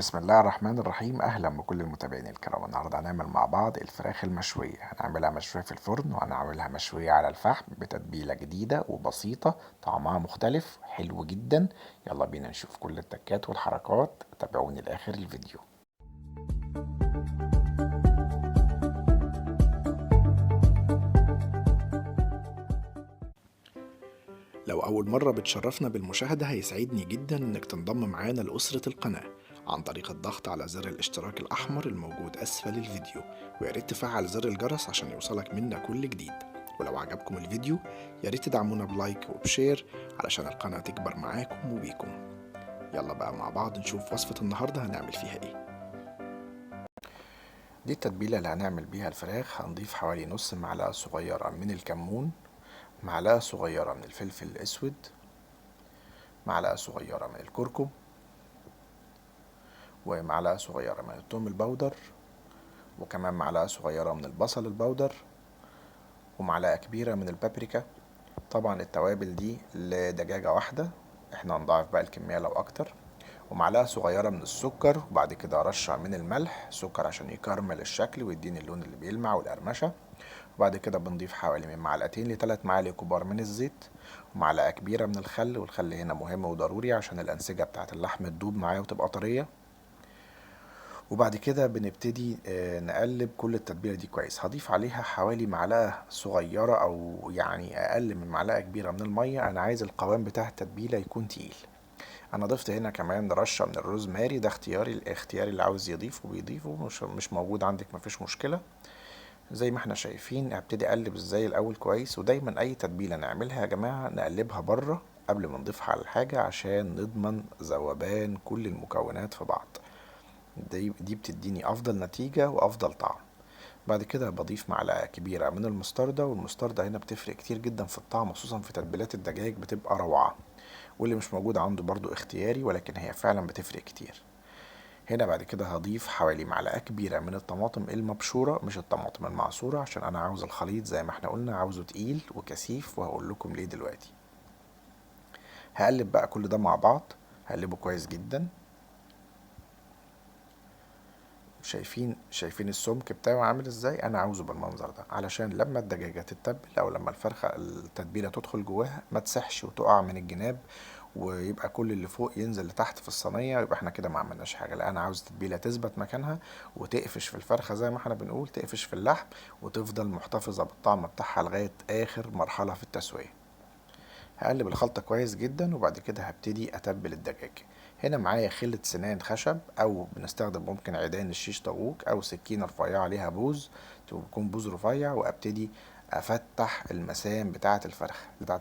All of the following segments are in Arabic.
بسم الله الرحمن الرحيم. اهلا بكل المتابعين الكرام. النهارده هنعمل مع بعض الفراخ المشويه. هنعملها مشويه في الفرن وهنعملها مشويه على الفحم بتتبيله جديده وبسيطه، طعمها مختلف حلو جدا. يلا بينا نشوف كل التكات والحركات، تابعوني لاخر الفيديو. لو أول مرة بتشرفنا بالمشاهدة هيسعدني جدا إنك تنضم معانا لأسرة القناة عن طريق الضغط على زر الاشتراك الأحمر الموجود أسفل الفيديو، وياريت تفعل زر الجرس عشان يوصلك منا كل جديد. ولو عجبكم الفيديو ياريت تدعمونا بلايك وبشير علشان القناة تكبر معاكم وبيكم. يلا بقى مع بعض نشوف وصفة النهاردة هنعمل فيها ايه. دي التتبيلة اللي هنعمل بيها الفراخ. هنضيف حوالي نص معلقة صغيرة من الكمون، معلقة صغيرة من الفلفل الأسود، معلقة صغيرة من الكركم، ومعلقة صغيرة من الثوم البودر، وكمان معلقة صغيرة من البصل البودر، ومعلقة كبيرة من البابريكا. طبعا التوابل دي لدجاجة واحدة، احنا هنضاعف بقى الكمية لو اكتر. ومعلقة صغيرة من السكر، وبعد كده رشة من الملح، سكر عشان يكرمل الشكل ويديني اللون اللي بيلمع والقرمشة. وبعد كده بنضيف حوالي من معلقتين لثلاث معالق كبار من الزيت، ومعلقة كبيرة من الخل. والخل هنا مهم وضروري عشان الأنسجة بتاعة اللحم تدوب معايا وتبقى طرية. وبعد كده بنبتدي نقلب كل التتبيله دي كويس. هضيف عليها حوالي معلقه صغيره او يعني اقل من معلقه كبيره من الميه، انا عايز القوام بتاع التتبيله يكون تقيل. انا ضفت هنا كمان رشه من الروزماري، ده اختياري، الاختياري اللي عاوز يضيفه بيضيفه، مش موجود عندك مفيش مشكله. زي ما احنا شايفين هبتدي اقلب ازاي الاول كويس. ودايما اي تتبيله نعملها يا جماعه نقلبها بره قبل ما نضيفها على الحاجه عشان نضمن ذوبان كل المكونات في بعض. دي بتديني افضل نتيجة وافضل طعم. بعد كده بضيف معلقة كبيرة من المستردة، والمستردة هنا بتفرق كتير جدا في الطعم، خصوصا في تتبيلات الدجاج بتبقى روعة. واللي مش موجود عنده برضو اختياري، ولكن هي فعلا بتفرق كتير. هنا بعد كده هضيف حوالي معلقة كبيرة من الطماطم المبشورة، مش الطماطم المعصورة، عشان انا عاوز الخليط زي ما احنا قلنا عاوزه تقيل وكثيف، وهقول لكم ليه دلوقتي. هقلب بقى كل ده مع بعض، هقلبه كويس جدا. شايفين السمك بتاعه عامل ازاي؟ انا عاوزه بالمنظر ده علشان لما الدجاجة تتبل او لما الفرخة التتبيلة تدخل جواها ما تسحش وتقع من الجناب، ويبقى كل اللي فوق ينزل لتحت في الصينية، يبقى احنا كده ما عملناش حاجة. لا، انا عاوز التتبيلة تثبت مكانها وتقفش في الفرخة زي ما احنا بنقول، تقفش في اللحم وتفضل محتفظة بالطعم بتاعها لغاية اخر مرحلة في التسوية. هقلب الخلطة كويس جدا، وبعد كده هبتدي اتبل الدجاج. هنا معايا خلة سنان خشب، او بنستخدم ممكن عيدان الشيش طاووق، او سكينة رفيعة عليها بوز، تكون بوز رفيع، وابتدي افتح المسام بتاعة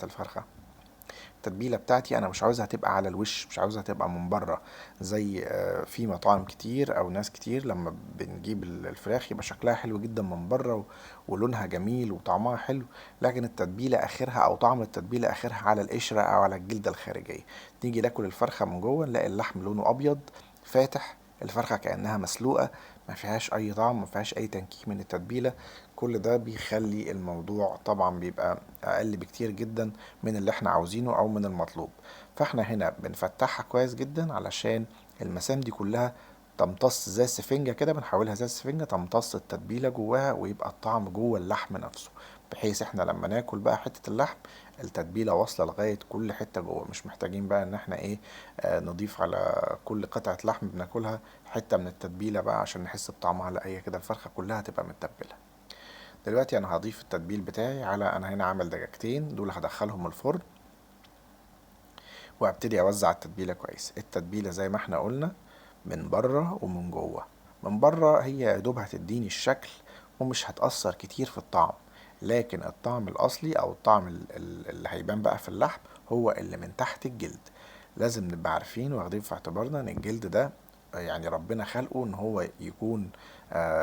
الفرخة. التتبيله بتاعتي انا مش عاوزها تبقى على الوش، مش عاوزها تبقى من بره زي في مطاعم كتير او ناس كتير لما بنجيب الفراخ يبقى شكلها حلو جدا من بره ولونها جميل وطعمها حلو، لكن التتبيله اخرها او طعم التتبيله اخرها على القشره او على الجلده الخارجيه. نيجي ناكل الفرخه من جوه نلاقي اللحم لونه ابيض فاتح، الفرخه كانها مسلوقه، ما فيهاش اي طعم، ما فيهاش اي تنكيه من التتبيله. كل ده بيخلي الموضوع طبعا بيبقى اقل بكتير جدا من اللي احنا عاوزينه او من المطلوب. فاحنا هنا بنفتحها كويس جدا علشان المسام دي كلها تمتص زي السفنجة كده، بنحولها زي السفنجة تمتص التتبيلة جواها ويبقى الطعم جوه اللحم نفسه، بحيث احنا لما ناكل بقى حتة اللحم التتبيلة واصلة لغاية كل حتة جوه. مش محتاجين بقى ان احنا ايه نضيف على كل قطعة لحم بناكلها حتة من التتبيلة بقى عشان نحس بطعمها. لا، هي كده الفرخة كلها تبقى متبلة. دلوقتي انا هضيف التتبيل بتاعي على، انا هنا عامل دجاجتين دول هدخلهم الفرن، وابتدي اوزع التتبيله كويس. التتبيله زي ما احنا قلنا من بره ومن جوه. من بره هي يا دوب هتديني الشكل ومش هتأثر كتير في الطعم، لكن الطعم الأصلي أو الطعم اللي هيبان بقى في اللحم هو اللي من تحت الجلد. لازم نبقى عارفين واخدين في اعتبارنا ان الجلد ده يعني ربنا خلقه ان هو يكون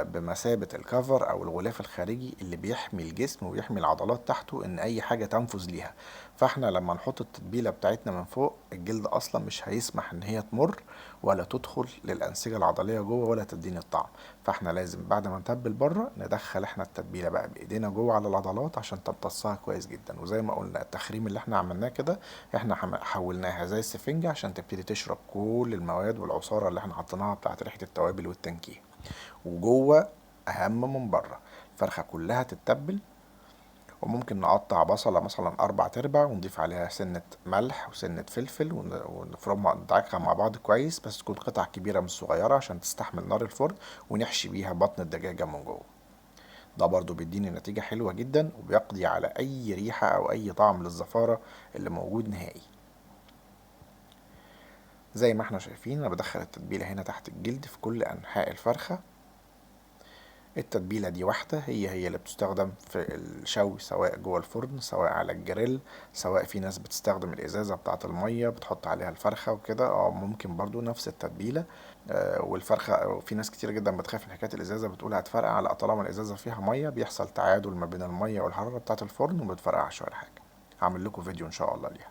بمثابة الكفر او الغلاف الخارجي اللي بيحمي الجسم وبيحمي العضلات تحته ان اي حاجة تنفذ ليها. فاحنا لما نحط التتبيلة بتاعتنا من فوق الجلد اصلا مش هيسمح ان هي تمر، ولا تدخل للأنسجة العضلية جوه ولا تديني الطعم. فاحنا لازم بعد ما نتبل بره ندخل احنا التتبيلة بقى بإيدينا جوه على العضلات عشان تمتصها كويس جدا. وزي ما قلنا التخريم اللي احنا عملناه كده احنا حولناها زي السفنجة عشان تبتدي تشرب كل المواد والعصارة اللي احنا حطيناها بتاعت ريحة التوابل والتنكيه. وجوه أهم من بره، الفرخة كلها تتبل. وممكن نقطع بصلة مثلا 4/4 ونضيف عليها سنة ملح وسنة فلفل ونفرمها ندعكها مع بعض كويس، بس تكون قطع كبيرة مش صغيرة عشان تستحمل نار الفرن، ونحشي بيها بطن الدجاجة من جوه. ده برضو بيديني نتيجة حلوة جدا وبيقضي على أي ريحة أو أي طعم للزفارة اللي موجود نهائي. زي ما احنا شايفين أنا بدخل التتبيلة هنا تحت الجلد في كل أنحاء الفرخة. التتبيلة دي واحدة هي اللي بتستخدم في الشوي، سواء جوه الفرن سواء على الجريل، سواء في ناس بتستخدم الإزازة بتاعة المية بتحط عليها الفرخة وكده، ممكن برضو نفس التتبيلة. والفرخة في ناس كتير جدا بتخاف من حكاية الإزازة، بتقول هتفرقع. لا، طالما الإزازة فيها مية بيحصل تعادل ما بين المية والحرارة بتاعة الفرن ومبتفرقعش ولا حاجة. هعمل لكم فيديو إن شاء الله ليها.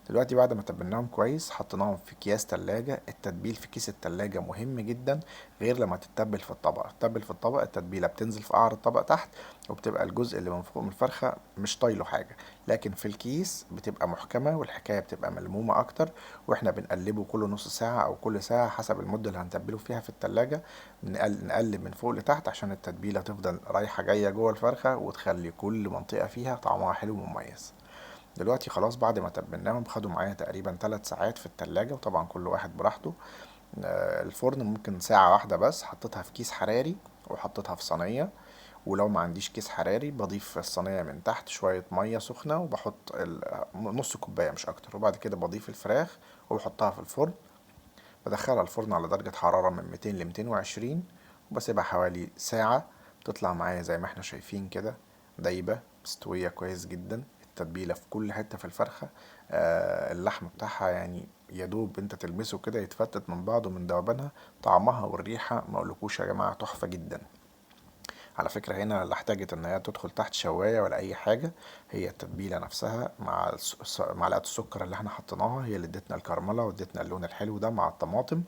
دلوقتي بعد ما تبلناهم كويس حطيناهم في اكياس تلاجة. التتبيل في كيس التلاجة مهم جدا، غير لما تتبل في الطبق. تتبل في الطبق التتبيلة بتنزل في قعر الطبق تحت، وبتبقى الجزء اللي من فوق من الفرخة مش طايله حاجة. لكن في الكيس بتبقى محكمة والحكاية بتبقى ملمومة أكتر. واحنا بنقلبه كل نص ساعة أو كل ساعة حسب المدة اللي هنتبله فيها في التلاجة. نقلب من فوق لتحت عشان التتبيلة تفضل رايحة جاية جوه الفرخة وتخلي كل منطقة فيها طعمها حلو ومميز. دلوقتي خلاص بعد ما تبلناهم خدوا معايا تقريبا 3 ساعات في التلاجة، وطبعا كل واحد براحته. الفرن ممكن ساعة واحدة بس. حطيتها في كيس حراري وحطيتها في صينية. ولو ما عنديش كيس حراري بضيف في الصينية من تحت شوية مية سخنة وبحط نص كوباية مش أكتر، وبعد كده بضيف الفراخ وبحطها في الفرن. بدخلها الفرن على درجة حرارة من 200 ل 220 وبسيبها حوالي ساعة. بتطلع معايا زي ما احنا شايفين كده، دايبة مستوية كويس جدا. التتبيلة في كل حتة في الفرخة. اللحم بتاعها يعني يدوب انت تلمسه كده يتفتت من بعضه من دوبانها. طعمها والريحة ما اقولكوش يا جماعة تحفة جدا. على فكرة هنا لا احتاجت ان هي تدخل تحت شواية ولا اي حاجة. هي التتبيلة نفسها مع معلقة السكر اللي احنا حطيناها هي اللي ادتنا الكرملة وادتنا اللون الحلو ده مع الطماطم.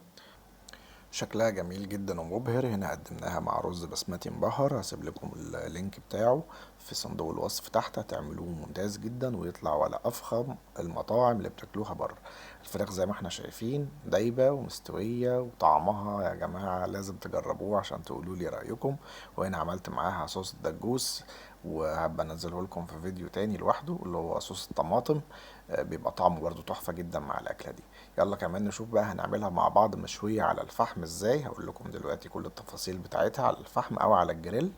شكلها جميل جدا ومبهر. هنا قدمناها مع رز بسمتي مبهر، هسيب لكم اللينك بتاعه في صندوق الوصف تحت، هتعملوه ممتاز جدا ويطلع ولا افخم المطاعم اللي بتاكلوها بره. الفراخ زي ما احنا شايفين دايبة ومستوية وطعمها يا جماعة لازم تجربوه عشان تقولوا لي رأيكم. وهنا عملت معاها صوص الدجوس، وهبقى انزله لكم في فيديو تاني لوحده اللي هو صوص الطماطم. بيبقى طعمه برضو تحفة جدا مع الأكلة دي. يلا كمان نشوف بقى هنعملها مع بعض مشوية على الفحم ازاي. هقول لكم دلوقتي كل التفاصيل بتاعتها على الفحم او على الجريل.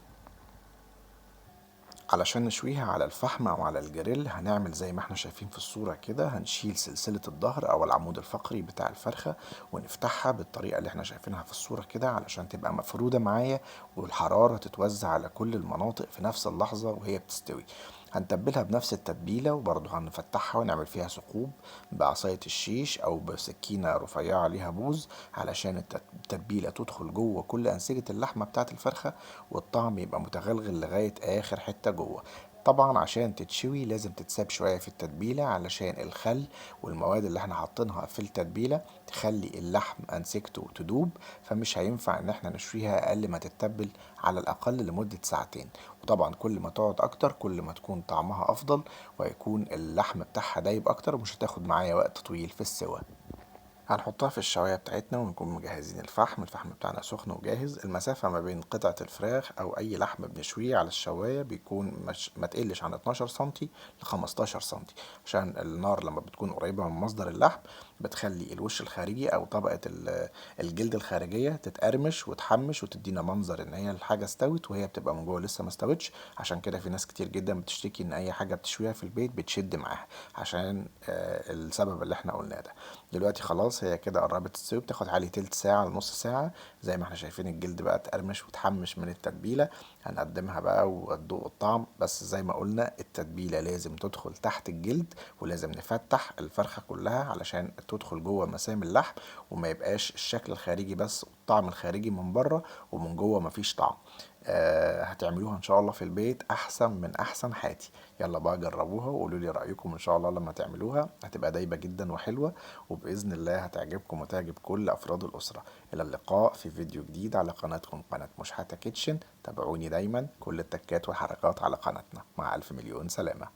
علشان نشويها على الفحم او على الجريل هنعمل زي ما احنا شايفين في الصورة كده. هنشيل سلسلة الظهر او العمود الفقري بتاع الفرخة ونفتحها بالطريقة اللي احنا شايفينها في الصورة كده علشان تبقى مفرودة معايا والحرارة تتوزع على كل المناطق في نفس اللحظة وهي بتستوي. هنتبلها بنفس التتبيلة وبرضه هنفتحها ونعمل فيها ثقوب بعصاية الشيش أو بسكينة رفيعة ليها بوز علشان التتبيلة تدخل جوه كل أنسجة اللحمة بتاعة الفرخة والطعم يبقى متغلغل لغاية آخر حتة جوه. طبعا عشان تتشوي لازم تتساب شوية في التتبيلة علشان الخل والمواد اللي احنا حاطينها في التتبيلة تخلي اللحم أنسجته تدوب. فمش هينفع ان احنا نشويها أقل ما تتبل على الأقل لمدة ساعتين. وطبعا كل ما تقعد أكتر كل ما تكون طعمها أفضل ويكون اللحم بتاعها دايب أكتر ومش هتاخد معايا وقت طويل في السوى. هنحطها في الشواية بتاعتنا ونكون مجهزين الفحم بتاعنا سخن وجاهز. المسافة ما بين قطعة الفراخ أو أي لحم بنشويه على الشواية بيكون مش ما تقلش عن 12 سنتي ل 15 سنتي، عشان النار لما بتكون قريبة من مصدر اللحم بتخلي الوش الخارجي أو طبقة الجلد الخارجية تتقرمش وتحمش وتدينا منظر إن هي الحاجة استوت وهي بتبقى من جوه لسه ما استوتش. عشان كده في ناس كتير جدا بتشتكي إن أي حاجة بتشويها في البيت بتشد معاها عشان السبب اللي احنا قلناه ده. دلوقتي خلاص هي كده قربت تستوي، بتاخد حوالي تلت ساعة لنص ساعة. زي ما احنا شايفين الجلد بقى اتقرمش وتحمش من التتبيلة. هنقدمها بقى وتدوق الطعم. بس زي ما قلنا التتبيلة لازم تدخل تحت الجلد ولازم نفتح الفرخة كلها علشان تدخل جوه مسام اللحم وما يبقاش الشكل الخارجي بس والطعم الخارجي من بره ومن جوه مفيش طعم. هتعملوها ان شاء الله في البيت احسن من احسن حاتي. يلا بقى جربوها وقولوا لي رأيكم ان شاء الله. لما تعملوها هتبقى دايبة جدا وحلوة، وبإذن الله هتعجبكم وتعجب كل افراد الأسرة. الى اللقاء في فيديو جديد على قناتكم، قناة مشحتة كيتشن. تابعوني دايما، كل التكات والحركات على قناتنا. مع الف مليون سلامة.